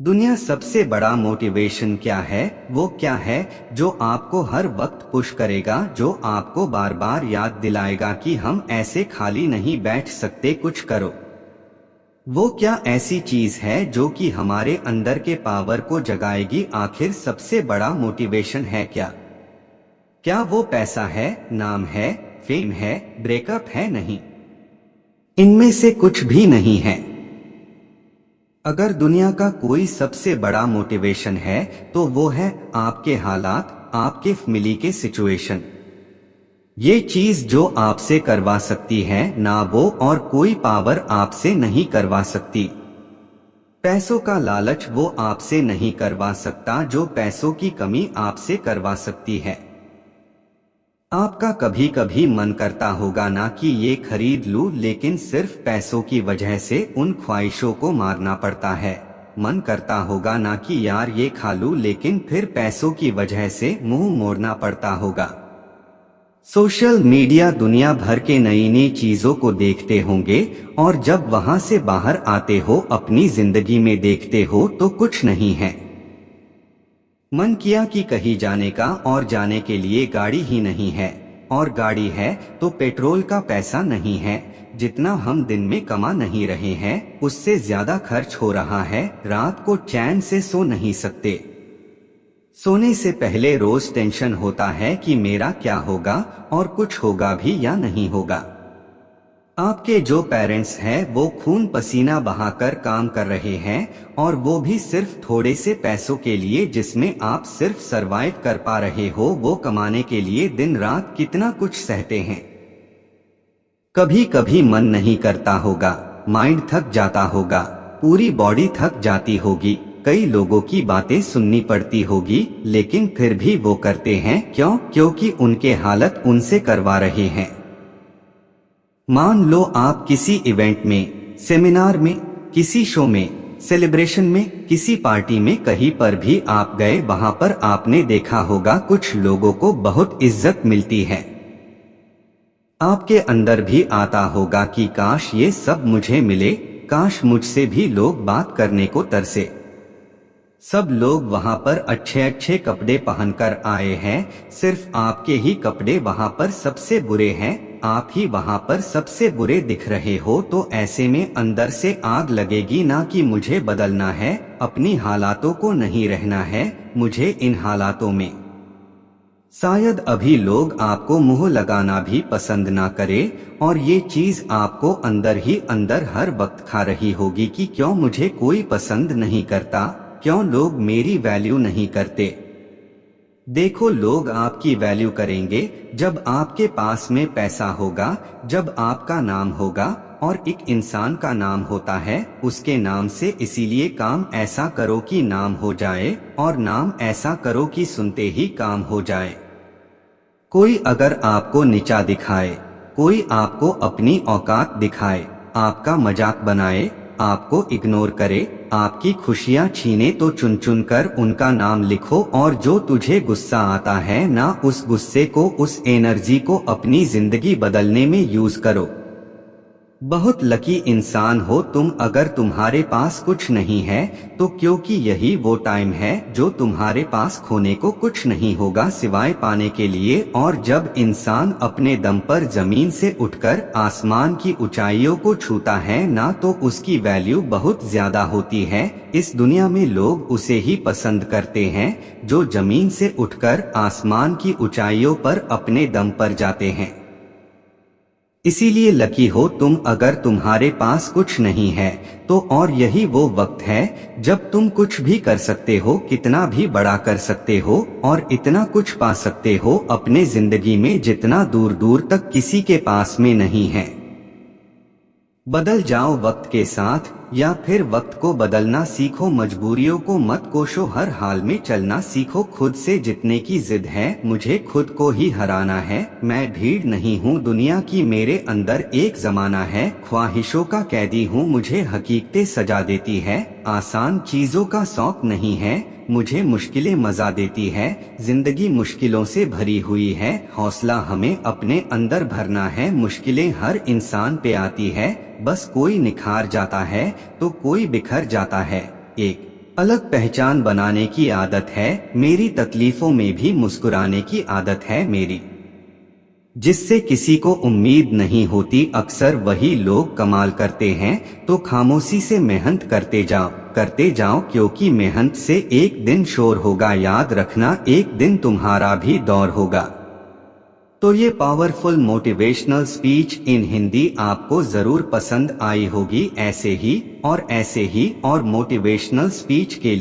दुनिया सबसे बड़ा मोटिवेशन क्या है? वो क्या है जो आपको हर वक्त पुश करेगा, जो आपको बार बार याद दिलाएगा कि हम ऐसे खाली नहीं बैठ सकते, कुछ करो। वो क्या ऐसी चीज है जो कि हमारे अंदर के पावर को जगाएगी? आखिर सबसे बड़ा मोटिवेशन है क्या? क्या वो पैसा है, नाम है, फेम है, ब्रेकअप है? नहीं, इनमें से कुछ भी नहीं है। अगर दुनिया का कोई सबसे बड़ा मोटिवेशन है तो वो है आपके हालात, आपके फैमिली के सिचुएशन। ये चीज जो आपसे करवा सकती है ना वो और कोई पावर आपसे नहीं करवा सकती। पैसों का लालच वो आपसे नहीं करवा सकता जो पैसों की कमी आपसे करवा सकती है। आपका कभी कभी मन करता होगा ना कि ये खरीद लूं, लेकिन सिर्फ पैसों की वजह से उन ख्वाहिशों को मारना पड़ता है। मन करता होगा ना कि यार ये खा लूं, लेकिन फिर पैसों की वजह से मुंह मोड़ना पड़ता होगा। सोशल मीडिया दुनिया भर के नई नई चीजों को देखते होंगे और जब वहां से बाहर आते हो, अपनी जिंदगी में देखते हो तो कुछ नहीं है। मन किया कि कहीं जाने का और जाने के लिए गाड़ी ही नहीं है, और गाड़ी है तो पेट्रोल का पैसा नहीं है। जितना हम दिन में कमा नहीं रहे हैं उससे ज्यादा खर्च हो रहा है। रात को चैन से सो नहीं सकते। सोने से पहले रोज टेंशन होता है कि मेरा क्या होगा और कुछ होगा भी या नहीं होगा। आपके जो पेरेंट्स हैं वो खून पसीना बहाकर काम कर रहे हैं और वो भी सिर्फ थोड़े से पैसों के लिए, जिसमें आप सिर्फ सरवाइव कर पा रहे हो। वो कमाने के लिए दिन रात कितना कुछ सहते हैं। कभी कभी मन नहीं करता होगा, माइंड थक जाता होगा, पूरी बॉडी थक जाती होगी, कई लोगों की बातें सुननी पड़ती होगी, लेकिन फिर भी वो करते हैं। क्यों? क्योंकि उनके हालत उनसे करवा रहे हैं। मान लो आप किसी इवेंट में, सेमिनार में, किसी शो में, सेलिब्रेशन में, किसी पार्टी में, कहीं पर भी आप गए, वहां पर आपने देखा होगा कुछ लोगों को बहुत इज्जत मिलती है। आपके अंदर भी आता होगा कि काश ये सब मुझे मिले, काश मुझसे भी लोग बात करने को तरसे। सब लोग वहां पर अच्छे अच्छे कपड़े पहनकर आए हैं, सिर्फ आपके ही कपड़े वहां पर सबसे बुरे हैं। आप ही वहां पर सबसे बुरे दिख रहे हो, तो ऐसे में अंदर से आग लगेगी ना कि मुझे बदलना है, अपनी हालातों को नहीं रहना है, मुझे इन हालातों में। शायद अभी लोग आपको मुंह लगाना भी पसंद ना करे और ये चीज आपको अंदर ही अंदर हर वक्त खा रही होगी कि क्यों मुझे कोई पसंद नहीं करता, क्यों लोग मेरी वैल्यू नहीं करते। देखो, लोग आपकी वैल्यू करेंगे जब आपके पास में पैसा होगा, जब आपका नाम होगा, और एक इंसान का नाम होता है उसके नाम से। इसीलिए काम ऐसा करो कि नाम हो जाए, और नाम ऐसा करो कि सुनते ही काम हो जाए। कोई अगर आपको नीचा दिखाए, कोई आपको अपनी औकात दिखाए, आपका मजाक बनाए, आपको इग्नोर करे, आपकी खुशियां छीने, तो चुन चुन कर उनका नाम लिखो, और जो तुझे गुस्सा आता है ना, उस गुस्से को, उस एनर्जी को अपनी जिंदगी बदलने में यूज करो। बहुत लकी इंसान हो तुम अगर तुम्हारे पास कुछ नहीं है तो, क्योंकि यही वो टाइम है जो तुम्हारे पास खोने को कुछ नहीं होगा सिवाय पाने के लिए। और जब इंसान अपने दम पर जमीन से उठकर आसमान की ऊंचाइयों को छूता है ना, तो उसकी वैल्यू बहुत ज्यादा होती है। इस दुनिया में लोग उसे ही पसंद करते हैं जो जमीन से उठकर आसमान की ऊंचाइयों पर अपने दम पर जाते हैं। इसीलिए लकी हो तुम अगर तुम्हारे पास कुछ नहीं है तो, और यही वो वक्त है जब तुम कुछ भी कर सकते हो, कितना भी बड़ा कर सकते हो, और इतना कुछ पा सकते हो अपने जिंदगी में जितना दूर दूर तक किसी के पास में नहीं है। बदल जाओ वक्त के साथ, या फिर वक्त को बदलना सीखो। मजबूरियों को मत कोसो, हर हाल में चलना सीखो। खुद से जीतने की जिद है, मुझे खुद को ही हराना है। मैं भीड़ नहीं हूँ दुनिया की, मेरे अंदर एक जमाना है। ख्वाहिशों का कैदी हूँ, मुझे हकीकतें सजा देती है। आसान चीजों का शौक नहीं है, मुझे मुश्किलें मजा देती है। जिंदगी मुश्किलों से भरी हुई है, हौसला हमें अपने अंदर भरना है। मुश्किलें हर इंसान पे आती है, बस कोई निखार जाता है तो कोई बिखर जाता है। एक अलग पहचान बनाने की आदत है मेरी, तकलीफों में भी मुस्कुराने की आदत है मेरी। जिससे किसी को उम्मीद नहीं होती अक्सर वही लोग कमाल करते हैं, तो खामोशी से मेहनत करते जाओ क्योंकि मेहनत से एक दिन शोर होगा, याद रखना एक दिन तुम्हारा भी दौर होगा। तो ये powerful motivational speech in Hindi आपको जरूर पसंद आई होगी। ऐसे ही और मोटिवेशनल स्पीच के लिए